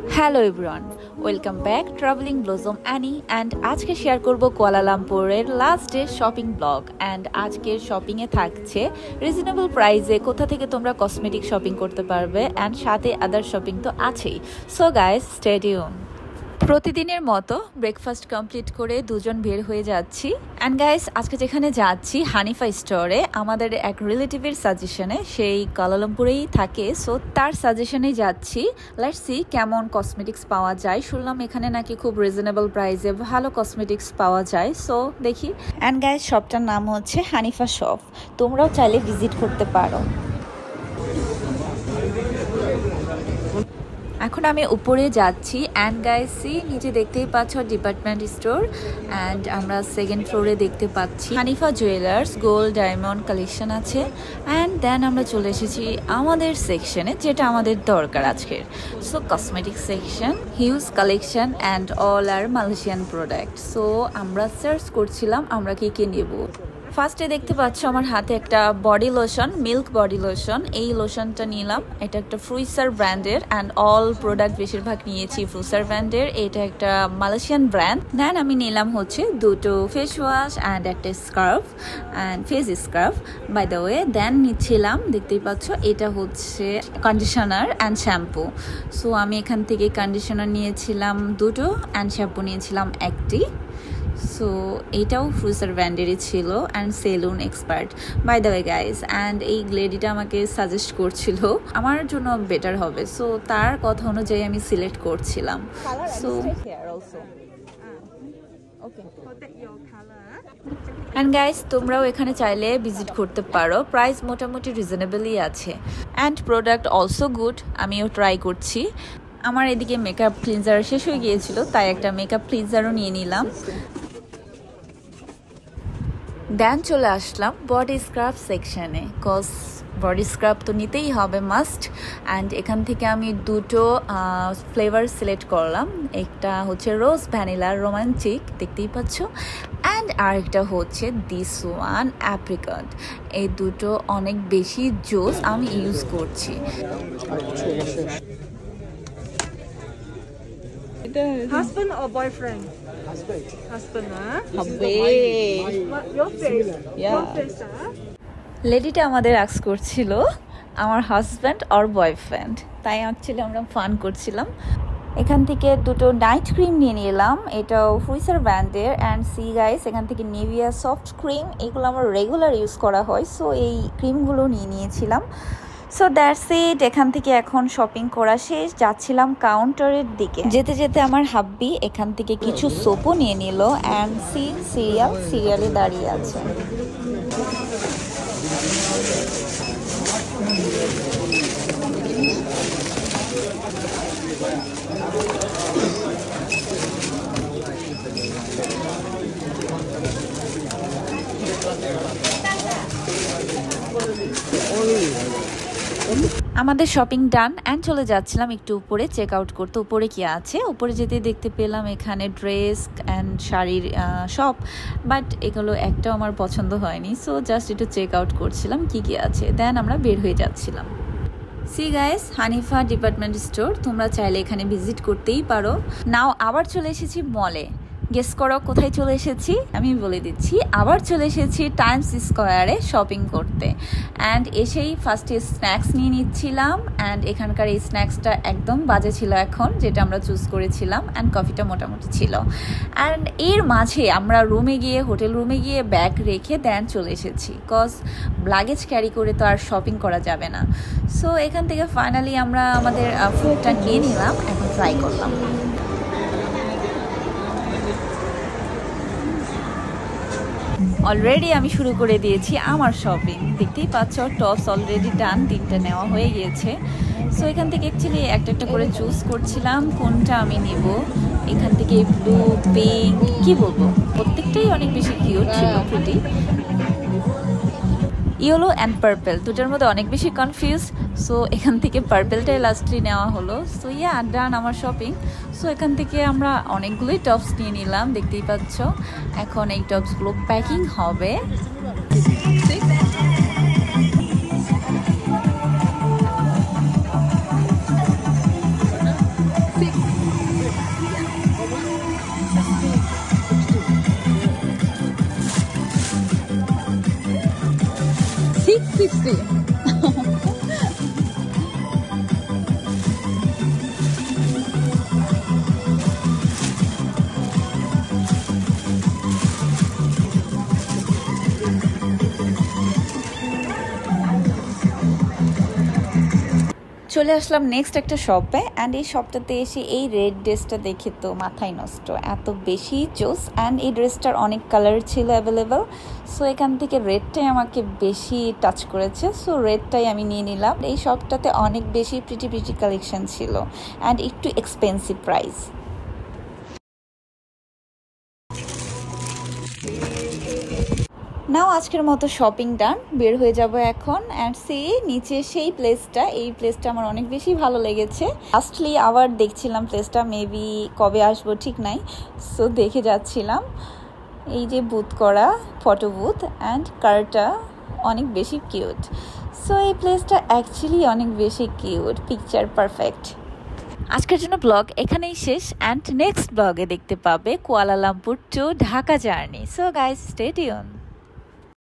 Hello everyone, welcome back travelling blossom Annie and আজকে share করব কুয়ালালামপুরের last day shopping blog. And আজকের শপিংয়ে থাকছে রিজনেবল প্রাইসে কোথা থেকে তোমরা কসমেটিক শপিং করতে পারবে, অ্যান্ড সাথে আদার শপিং তো আছেই। So guys, stay tune. প্রতিদিনের মতো ব্রেকফাস্ট কমপ্লিট করে দুজন বের হয়ে যাচ্ছি। অ্যান্ড গাইস, আজকে যেখানে যাচ্ছি হানিফা স্টোরে, আমাদের এক রিলেটিভের সাজেশনে, সেই কুয়ালালামপুরেই থাকে, সো তার সাজেশনেই যাচ্ছি। লেটস সি কেমন কসমেটিক্স পাওয়া যায়। শুনলাম এখানে নাকি খুব রিজনেবল প্রাইসে ভালো কসমেটিক্স পাওয়া যায়, সো দেখি। অ্যান্ড গাইস, শপটার নাম হচ্ছে হানিফা শপ, তোমরাও চাইলে ভিজিট করতে পারো। এখন আমি উপরে যাচ্ছি অ্যান্ড গাইসি নিচে দেখতেই পাচ্ছ ডিপার্টমেন্ট স্টোর, অ্যান্ড আমরা সেকেন্ড ফ্লোরে দেখতে পাচ্ছি Hanifa jewellers, gold diamond collection আছে। অ্যান্ড দেন আমরা চলে এসেছি আমাদের সেকশনে, যেটা আমাদের দরকার আজকের। So cosmetic section, huge collection and all আর মালয়েশিয়ান প্রোডাক্ট। সো আমরা সার্চ করছিলাম আমরা কি নেব। ফার্স্টে দেখতে পাচ্ছ আমার হাতে একটা body lotion, milk body lotion. এই লোশনটা নিলাম, এটা একটা ফ্রুইসার ব্র্যান্ডের, অ্যান্ড অল প্রোডাক্ট বেশিরভাগ নিয়েছি ফ্রুইসার ব্র্যান্ডের। এটা একটা মালয়েশিয়ান ব্র্যান্ড। দেন আমি নিলাম হচ্ছে দুটো ফেস ওয়াশ অ্যান্ড একটা scarf, and face scarf by the way. Then নিচ্ছিলাম, দেখতেই পাচ্ছ, এটা হচ্ছে কন্ডিশনার অ্যান্ড শ্যাম্পু। সো আমি এখান থেকে কন্ডিশনার নিয়েছিলাম দুটো অ্যান্ড শ্যাম্পু নিয়েছিলাম একটি। সো এটাও ফ্রুইসার ব্র্যান্ডেরই ছিল, and salon expert by the way guys. And এই লেডিটা আমাকে সাজেস্ট করছিল আমার জন্য বেটার হবে, সো তার কথা অনুযায়ী আমি সিলেক্ট করছিলাম। সো অ্যান্ড গাইস, তোমরাও এখানে চাইলে ভিজিট করতে পারো। প্রাইস মোটামুটি রিজনেবলই আছে, অ্যান্ড প্রোডাক্ট অলসো গুড। আমিও ট্রাই করছি। আমার এদিকে মেকআপ ক্লিনজার শেষ হয়ে গিয়েছিল, তাই একটা মেকআপ ক্লিনজারও নিয়ে নিলাম। দেন চলে আসলাম বডি স্ক্রাব সেকশনে, কজ বডি স্ক্রাব তো নিতেই হবে, মাস্ট। অ্যান্ড এখান থেকে আমি দুটো ফ্লেভার সিলেক্ট করলাম। একটা হচ্ছে রোজ ভ্যানিলা রোমান্টিক, দেখতেই পাচ্ছ, অ্যান্ড আরেকটা হচ্ছে দিস ওয়ান অ্যাপ্রিকট। এই দুটো অনেক বেশি জোস, আমি ইউজ করছি। Husband or boyfriend? Husband, huh? What, your face? Yeah. Your face, huh? লেডিটা আমাদের আস্ক করছিল আমার হাজব্যান্ড অর বয়ফ্রেন্ড, তাই অ্যাকচুয়ালি আমরা ফান করছিলাম। এখান থেকে দুটো নাইট ক্রিম নিয়ে নিলাম, এটাও ফ্রুইসার ব্র্যান্ডের। অ্যান্ড সি গাইস, এখান থেকে নিভিয়া সফট ক্রিম, এগুলো আমার রেগুলার ইউজ করা হয়, সো এই ক্রিমগুলো নিয়ে নিয়েছিলাম। So that's it. এখান থেকে এখন শপিং করা শেষ, যাচ্ছিলাম কাউন্টারের দিকে। যেতে যেতে আমার হাব্বি এখান থেকে কিছু সোপও নিয়ে নিল, অ্যান্ড সিরিয়ালে দাঁড়িয়ে আছে। আমাদের শপিং ডান, অ্যান্ড চলে যাচ্ছিলাম একটু উপরে চেক আউট করতে। উপরে কি আছে, উপরে যেতে দেখতে পেলাম এখানে ড্রেস অ্যান্ড শাড়ির শপ, বাট এগুলো একটাও আমার পছন্দ হয়নি। সো জাস্ট একটু চেক আউট করছিলাম কি আছে, দেন আমরা বের হয়ে যাচ্ছিলাম। C guys, Hanifa department store, তোমরা চাইলে এখানে ভিজিট করতেই পারো। নাও আবার চলে এসেছি মলে। গেস করো কোথায় চলে এসেছি, আমি বলে দিচ্ছি। আবার চলে এসেছি টাইমস স্কোয়ারে শপিং করতে। অ্যান্ড এসেই ফার্স্টে স্ন্যাক্স নিয়ে নিচ্ছিলাম, অ্যান্ড এখানকার এই স্ন্যাক্সটা একদম বাজে ছিল এখন, যেটা আমরা চুজ করেছিলাম। অ্যান্ড কফিটা মোটামুটি ছিল। অ্যান্ড এর মাঝে আমরা হোটেল রুমে গিয়ে ব্যাগ রেখে দেন চলে এসেছি, কজ লাগেজ ক্যারি করে তো আর শপিং করা যাবে না। সো এখান থেকে ফাইনালি আমরা আমাদের ফুডটা নিয়ে নিলাম, এখন ট্রাই করলাম। অলরেডি আমি শুরু করে দিয়েছি আমার শপিং, দেখতেই পাচ্ছ। টপস অলরেডি ডান, 3টা নেওয়া হয়ে গিয়েছে। সো এখান থেকে অ্যাকচুয়ালি একটা করে চুজ করছিলাম কোনটা আমি নিব। এখান থেকে ব্লু, পিঙ্ক, কি বলবো, প্রত্যেকটাই অনেক বেশি কিউট ছিল, প্রিটি। ইয়েলো অ্যান্ড পার্পেল, দুটার মধ্যে অনেক বেশি কনফিউজ। সো এখান থেকে পার্পেলটাই লাস্টলি নেওয়া হলো। সো ডান আমার শপিং। সো এখান থেকে আমরা অনেকগুলোই টপস নিয়ে নিলাম, দেখতেই পাচ্ছ। এখন এই টপসগুলো প্যাকিং হবে। 60. চলে আসলাম নেক্সট একটা শপে অ্যান্ড এই শপটাতে এসে এই রেড ড্রেসটা দেখে তো মাথায় নষ্ট, এত বেশি জোস। অ্যান্ড এই ড্রেসটার অনেক কালার ছিল অ্যাভেলেবেল, সো এখান থেকে রেডটাই আমাকে বেশি টাচ করেছে, সো রেডটাই আমি নিয়ে নিলাম। এই শপটাতে অনেক বেশি প্রিটি কালেকশন ছিল অ্যান্ড একটু এক্সপেন্সিভ প্রাইস। নাও আজকের মতো শপিং ডান, বের হয়ে যাব এখন। অ্যান্ড নিচে সেই প্লেসটা, এই প্লেসটা আমার অনেক বেশি ভালো লেগেছে। লাস্টলি আবার দেখছিলাম প্লেসটা, মেবি কবে আসবো ঠিক নাই, সো দেখে যাচ্ছিলাম। এই যে বুথ করা ফটো বুথ অ্যান্ড কারটা অনেক বেশি কিউট, সো এই প্লেসটা অ্যাকচুয়ালি অনেক বেশি কিউট, পিকচার পারফেক্ট। আজকের জন্য ব্লগ এখানেই শেষ অ্যান্ড নেক্সট ব্লগে দেখতে পাবে Kuala Lumpur two Dhaka journey. So guys, stay tune.